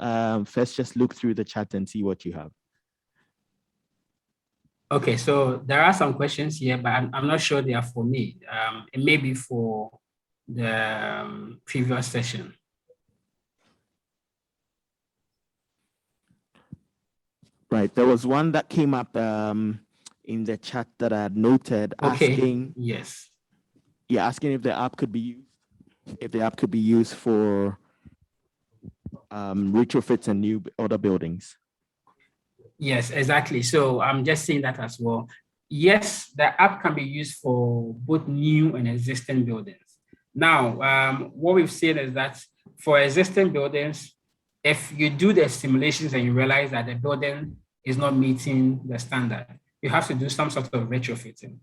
Speaker 1: first just look through the chat and see what you have.
Speaker 2: Okay, so there are some questions here, but I'm not sure they are for me. It may be for the previous session.
Speaker 1: Right, there was one that came up in the chat that I had noted, asking.
Speaker 2: Yes.
Speaker 1: Yeah, asking if the app could be used for retrofits and new other buildings.
Speaker 2: Yes, exactly. So I'm just saying that as well. Yes, the app can be used for both new and existing buildings. Now, what we've seen is that for existing buildings, if you do the simulations and you realize that the building is not meeting the standard, you have to do some sort of retrofitting.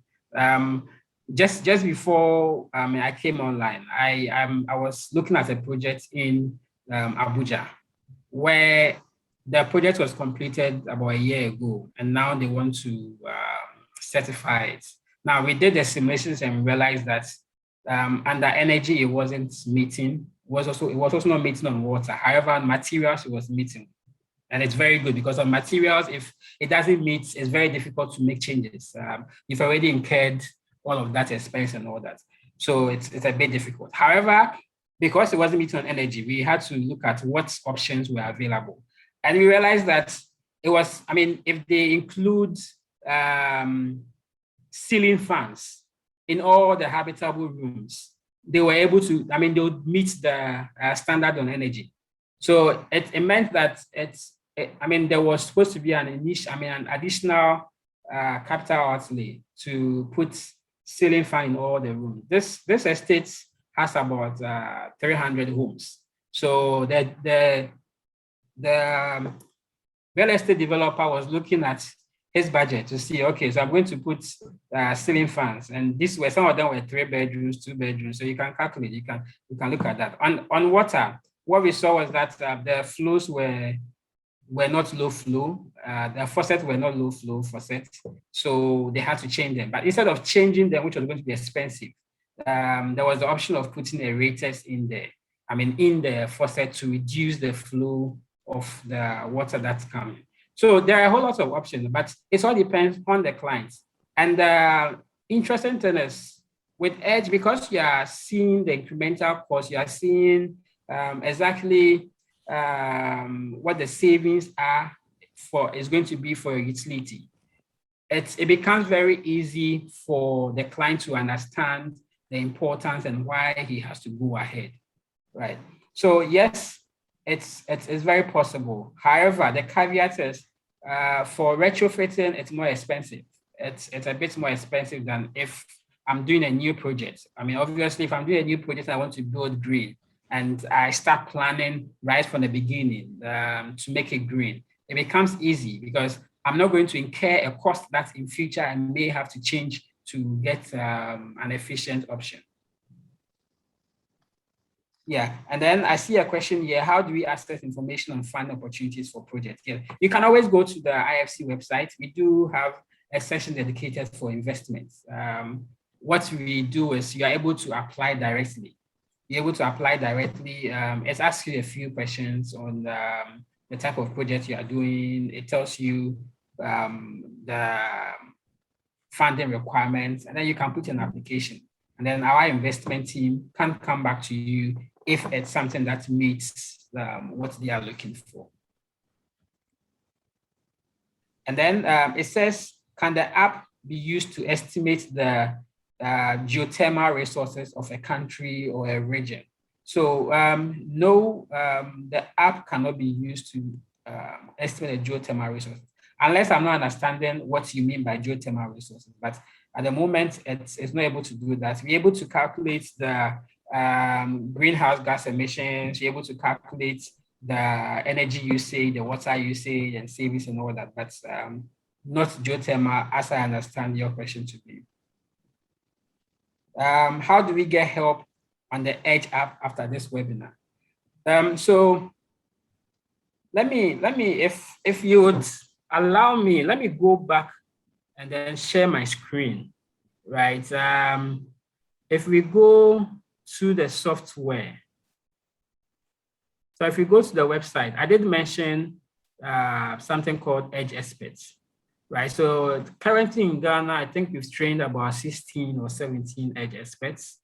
Speaker 2: Just before I came online, I was looking at a project in Abuja, where the project was completed about a year ago, and now they want to certify it. Now, we did the simulations and we realized that under energy, it wasn't meeting. It was also not meeting on water. However, materials, it was meeting. And it's very good because on materials, if it doesn't meet, it's very difficult to make changes. You've already incurred all of that expense and all that. So it's a bit difficult. However, because it wasn't meeting on energy, we had to look at what options were available. And we realized that it was, if they include ceiling fans in all the habitable rooms, they were able to, they would meet the standard on energy. So it meant that there was supposed to be an additional capital outlay to put ceiling fan in all the rooms. This estate has about 300 homes. So the real estate developer was looking at his budget to see, okay, so I'm going to put ceiling fans, and some of them were 3 bedrooms, 2 bedrooms. So you can calculate, you can look at that. On water, what we saw was that the flows were not low flow. The faucets were not low flow faucets, so they had to change them. But instead of changing them, which was going to be expensive, there was the option of putting aerators in there. In the faucet to reduce the flow of the water that's coming. So there are a whole lot of options, but it all depends on the clients. And the interesting thing is with EDGE, because you are seeing the incremental cost, you are seeing exactly what the savings is going to be for your utility. It becomes very easy for the client to understand the importance and why he has to go ahead, right? So yes, it's very possible. However, the caveat is for retrofitting, it's more expensive. It's a bit more expensive than if I'm doing a new project. Obviously, if I'm doing a new project, I want to build green, and I start planning right from the beginning to make it green. It becomes easy because I'm not going to incur a cost that in future I may have to change to get an efficient option. Yeah, and then I see a question here. How do we access information on fund opportunities for projects? Yeah, you can always go to the IFC website. We do have a section dedicated for investments. What we do is you are able to apply directly. You're able to apply directly. It asks you a few questions on the type of project you are doing. It tells you the funding requirements, and then you can put an application. And then our investment team can come back to you if it's something that meets what they are looking for. And then it says, can the app be used to estimate the geothermal resources of a country or a region? So no, the app cannot be used to estimate the geothermal resources, unless I'm not understanding what you mean by geothermal resources. But at the moment, it's not able to do that. We're able to calculate the greenhouse gas emissions, you're able to calculate the energy usage, the water usage, and savings and all that. But not geothermal, as I understand your question to be. How do we get help on the Edge app after this webinar? So let me, if you would allow me, let me go back and then share my screen, right? If we go to the software, so if we go to the website, I did mention something called Edge Experts, right? So currently in Ghana, I think we've trained about 16 or 17 Edge Experts.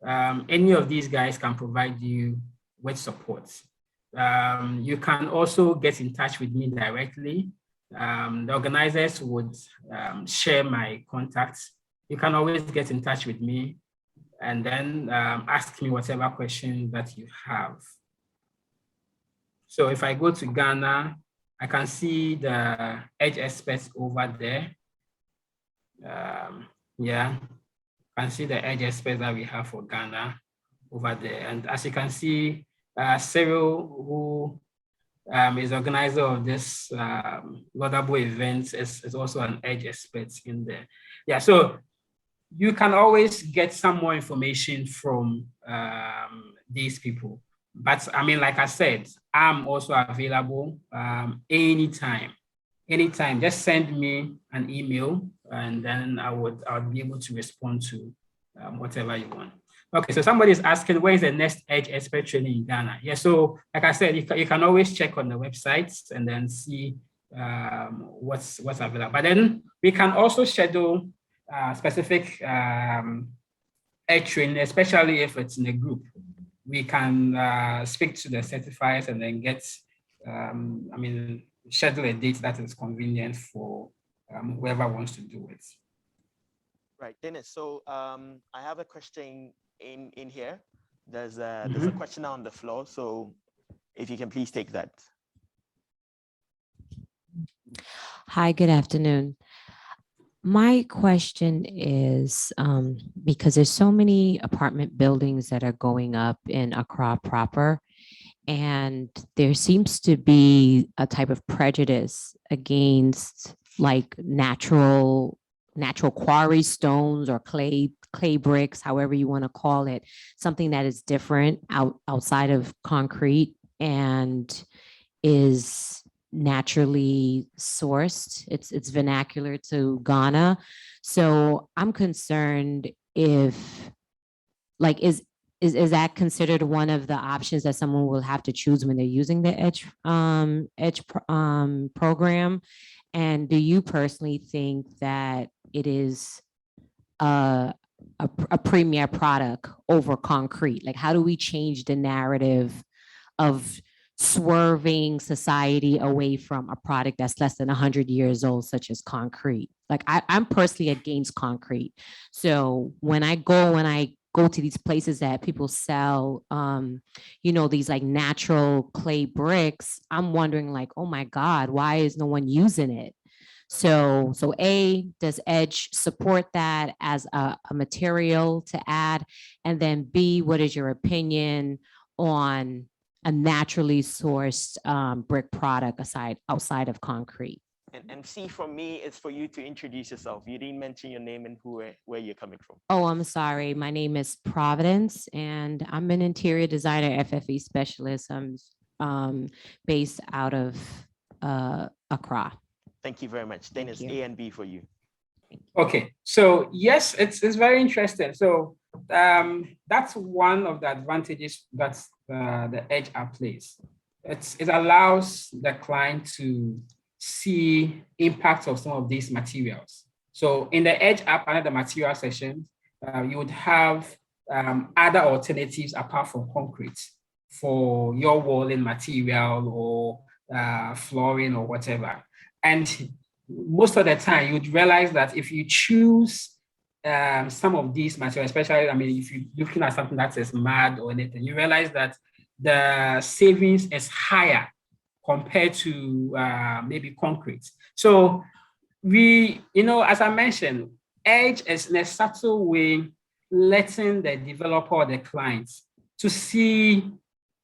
Speaker 2: Any of these guys can provide you with support. You can also get in touch with me directly. The organizers would share my contacts. You can always get in touch with me and then ask me whatever question that you have. So if I go to Ghana, I can see the Edge Experts over there. Yeah, I can see the Edge Experts that we have for Ghana over there. And as you can see, Cyril, who is the organizer of this laudable event, is also an Edge Expert in there. Yeah, so you can always get some more information from these people. But I mean, like I said, I'm also available anytime. Just send me an email and then I'll be able to respond to whatever you want. Okay, so somebody is asking, where is the next Edge Expert training in Ghana? Yeah, so like I said, you can always check on the websites and then see what's available. But then we can also schedule specific Edge training, especially if it's in a group. We can speak to the certifiers and then get, schedule a date that is convenient for whoever wants to do it.
Speaker 1: Right, Dennis. So I have a question in here. There's a question on the floor. So if you can please take that.
Speaker 3: Hi, good afternoon. My question is, because there's so many apartment buildings that are going up in Accra proper, and there seems to be a type of prejudice against like natural quarry stones or clay bricks, however you want to call it, something that is different outside of concrete and is naturally sourced. It's vernacular to Ghana. So I'm concerned if like is that considered one of the options that someone will have to choose when they're using the Edge program? And do you personally think that it is a premier product over concrete? Like, how do we change the narrative of swerving society away from a product that's less than 100 years old, such as concrete? Like, I'm personally against concrete. So when I go to these places that people sell, these like natural clay bricks, I'm wondering like, oh my God, why is no one using it? So A, does Edge support that as a material to add? And then B, what is your opinion on a naturally sourced brick product outside of concrete?
Speaker 1: And C from me is for you to introduce yourself. You didn't mention your name and where you're coming from.
Speaker 3: Oh, I'm sorry. My name is Providence, and I'm an interior designer, FFE specialist. I'm based out of Accra.
Speaker 1: Thank you very much. Then
Speaker 3: Thank
Speaker 1: it's
Speaker 3: you.
Speaker 1: A and B for you.
Speaker 2: Okay, so yes, it's very interesting. So that's one of the advantages that the Edge app plays. It allows the client to see impact of some of these materials. So in the Edge app, under the material section, you would have other alternatives apart from concrete for your walling material or flooring or whatever. And most of the time, you'd realize that if you choose some of these materials, especially, I mean, if you're looking at something that is mud or anything, you realize that the savings is higher compared to maybe concrete. So we, as I mentioned, Edge is in a subtle way letting the developer or the clients to see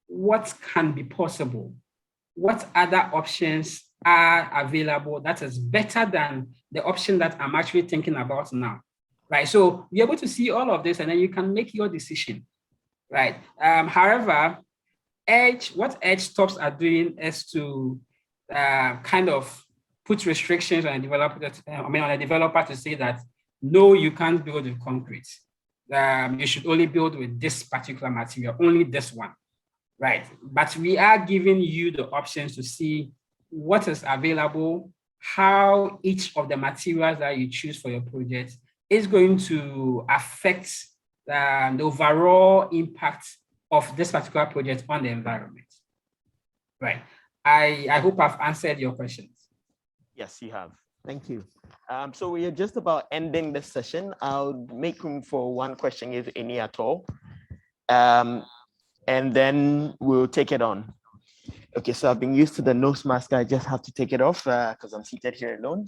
Speaker 2: what can be possible, what other options are available that is better than the option that I'm actually thinking about now, right? So you're able to see all of this and then you can make your decision, right? However, what Edge stops are doing is to kind of put restrictions on a developer, on a developer to say that, no, you can't build with concrete. You should only build with this particular material, only this one, right? But we are giving you the options to see what is available, how each of the materials that you choose for your project is going to affect the overall impact of this particular project on the environment. Right. I hope I've answered your questions.
Speaker 1: Yes, you have. Thank you. So we are just about ending this session. I'll make room for one question, if any at all. And then we'll take it on. Okay, so I've been used to the nose mask. I just have to take it off because I'm seated here alone,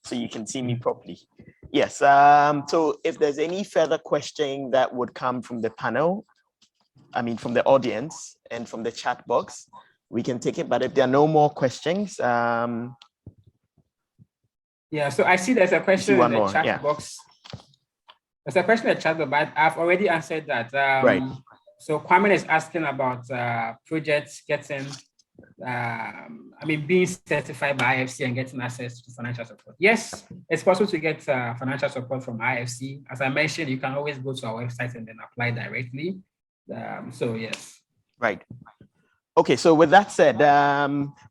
Speaker 1: so you can see me properly. Yes, so if there's any further question that would come from the panel, I mean, from the audience and from the chat box, we can take it. But if there are no more questions,
Speaker 2: yeah, so I see there's a question in the chat box. There's a question in the chat box, but I've already answered that.
Speaker 1: Right.
Speaker 2: So Kwame is asking about projects getting, being certified by IFC and getting access to financial support. Yes, it's possible to get financial support from IFC. As I mentioned, you can always go to our website and then apply directly. So yes.
Speaker 1: Right. Okay, so with that said,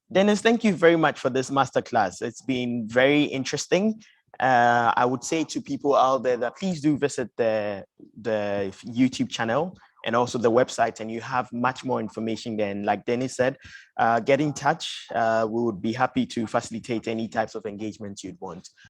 Speaker 1: Dennis, thank you very much for this masterclass. It's been very interesting. I would say to people out there that please do visit the YouTube channel and also the website, and you have much more information there. And like Dennis said, get in touch. We would be happy to facilitate any types of engagements you'd want.